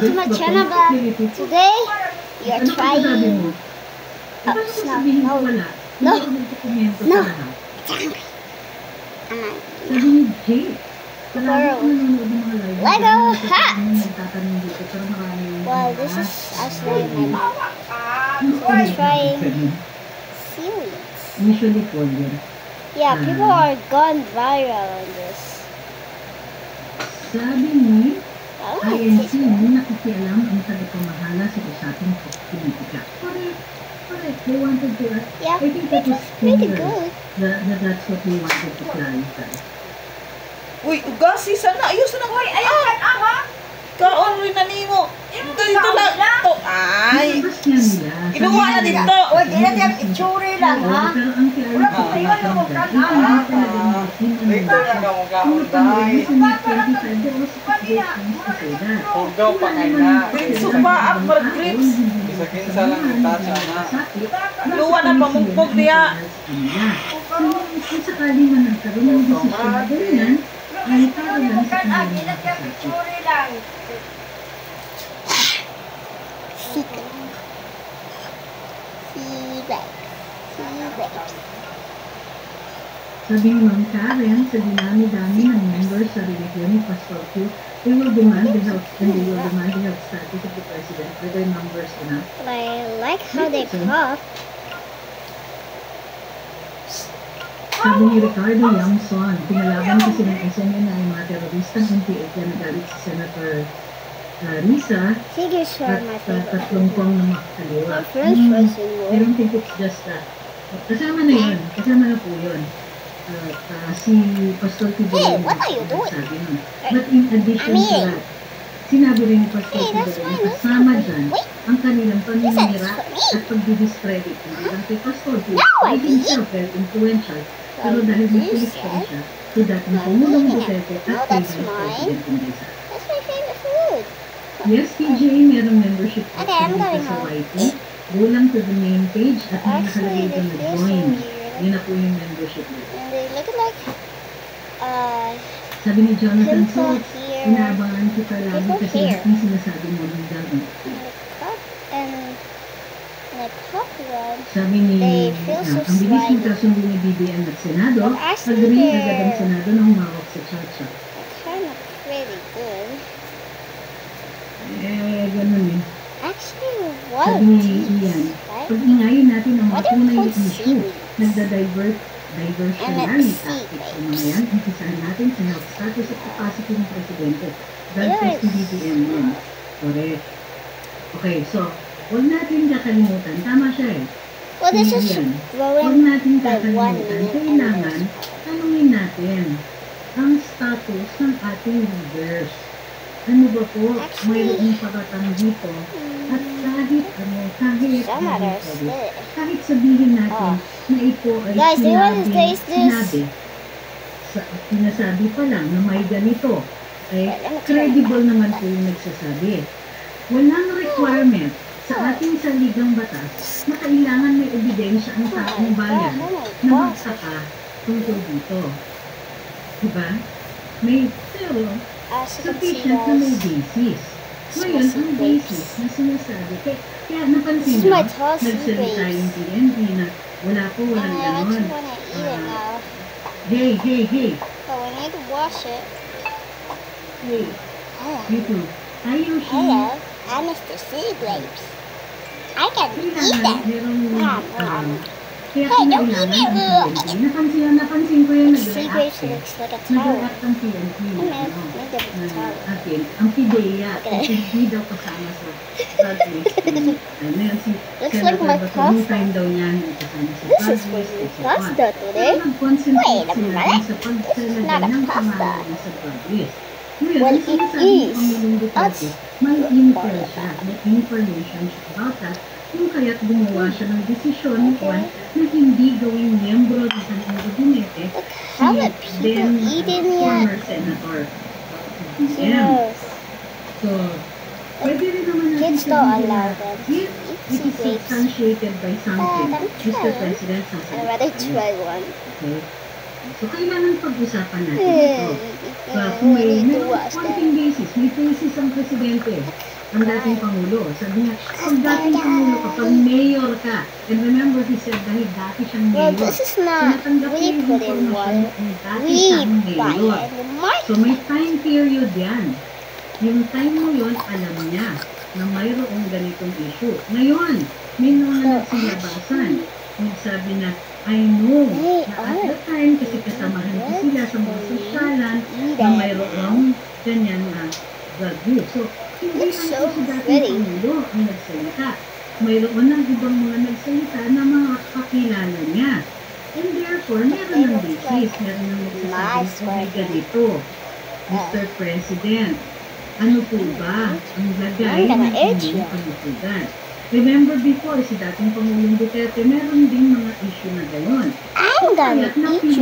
to my channel, but today you're trying. Oh, no. Lego hat. Well, this is actually my mom. So I'm trying seaweeds. Yeah, people are gone viral on this. Sabi ni INC, hindi nakikialam ang tagapamahala sa usaping politika. Correct. They wanted to, yeah, I think that was pretty good. That's what they wanted to clarify. Uy, ugasi, sana ayos na. Uy, ayan, ha? Kaon rin na nimo. Dito lang. Ito. Ay. Inuwa na dito. Uy, di na yung itsuri lang, ha? Pero ang Wala ko iwan mo mo kan, ha? Dito lang ka mo kaon, dahil. Hugaw pa kayo na. Supa, upward grips. Isa-kinsa lang yung tasa na. Luwa na pamugpog niya. Kung sakali man nagkaroon ng desisyon na ganyan, ay para lang sa kanyang makasakit. Sabi ni Ma'am Karen, sa dinami-dami ng members sa religion ni Pastor Q, they will demand the health status of the president for their numbers enough. But I like how they pop. Sabi ni Ricardo Yamson, pinalaban kasi ng SMN na ay mga teroristang NPA na nagalit si Senator Risa at tatlong pong na makakaliwa. I don't think it's just that. Kasama na yun. Kasama na po yun. Si Pastor Tibo sabi nun. But in addition to that, sinabi rin ni Pastor Tibo na kasama dyan ang kanilang paninira at pagdidiscredit. Hindi lang kay Pastor Tibo, ay himself very influential. Pero dahil nagpulis pa siya, so dating Pangulong Duterte at President Indonesia. That's my favorite food. Yes, PJ, merong membership sa YT. Go lang to the main page at may nakalagay doon na join. Yun na po yung membership. And they look like, sabi ni Jonathan Schultz, inaabangan kita lagi kasi yung sinasabi mo ng gagawin. Sabi ni, ang bilis ng kasundo ni BBM at Senado, agree agad ang Senado na humawak sa Chacha. It's kind of pretty good. Ganun eh. Actually, what? Sabi ni Ian, pag-ingayin natin ang mga tunay na issue, diversionary tactics ng mga yan, umpisahan natin sa health status at capacity ng Presidente. Dahil sa BBM yun. Correct. Okay, so, huwag natin kakalimutan. Tama siya eh. Well, this is huwag natin kakalimutan. Kailangan, tanungin natin ang status ng ating leaders. Ano ba po, mayroong paratang dito? At kahit sabihin natin na ito ay sinasabi pa lang na may ganito, ay credible naman po yung nagsasabi. Walang requirement sa ating saligang batas na kailangan may ebidensya ang taong bayan na magsaka tungkol dito. Diba? May, pero, sufficient na may basis. Ngayon, ang basis na sinasabi, kaya napansin nyo, nagsalita yung PNP na wala po, walang ganon. Hey! But we need to wash it. Hey, you too. Hello, I'm Mr. Sea Grapes. I can eat them. Hey, don't eat it! Napansin ko yung Sea Grapes looks like a towel. nag-react ang PNP. Maybe it's a towel. Ang PIDEA, kasi hindi daw kasama sa drug list. Looks like my pasta. This is for your pasta today. Wait a minute. This is not a pasta. Well, it is. May intel siya, may information siya about that, kung kaya't gumawa siya ng desisyon na hindi gawing miyembro ng kanyang gabinete si then former Senator BBM. So, pwede rin naman natin sabihin na if it is substantiated by something, Mr. President, I'd rather try one. Okay. So, kailangan pag-usapan natin ito. Kung may konting basis, may thesis ang presidente, ang dating Pangulo. Sabi niya, kung dating Pangulo ka, pag mayor ka, and remember, he said, dahil dati siyang mayor. Well, this is not. We put in water. We buy it. So, may time period yan. Yung time mo yun, alam niya na mayroong ganitong issue. Ngayon, may mga nagsilabasan. Nagsabi na, I know na at the time, kasi kasamahan ko sila sa mga sosyalan, na mayroong ganyan na drug use. So, hindi lang po si dating Pangulo ang nagsalita. Mayroon ng ibang mga nagsalita na mga kakilala niya. And therefore, meron ng basis, meron ng nagsasabi na ganito. Mr. President, ano po ba ang lagay ng inyong kalusugan? Remember before, si dating Pangulong Duterte, meron din mga issue na gayon. I'm gonna eat you.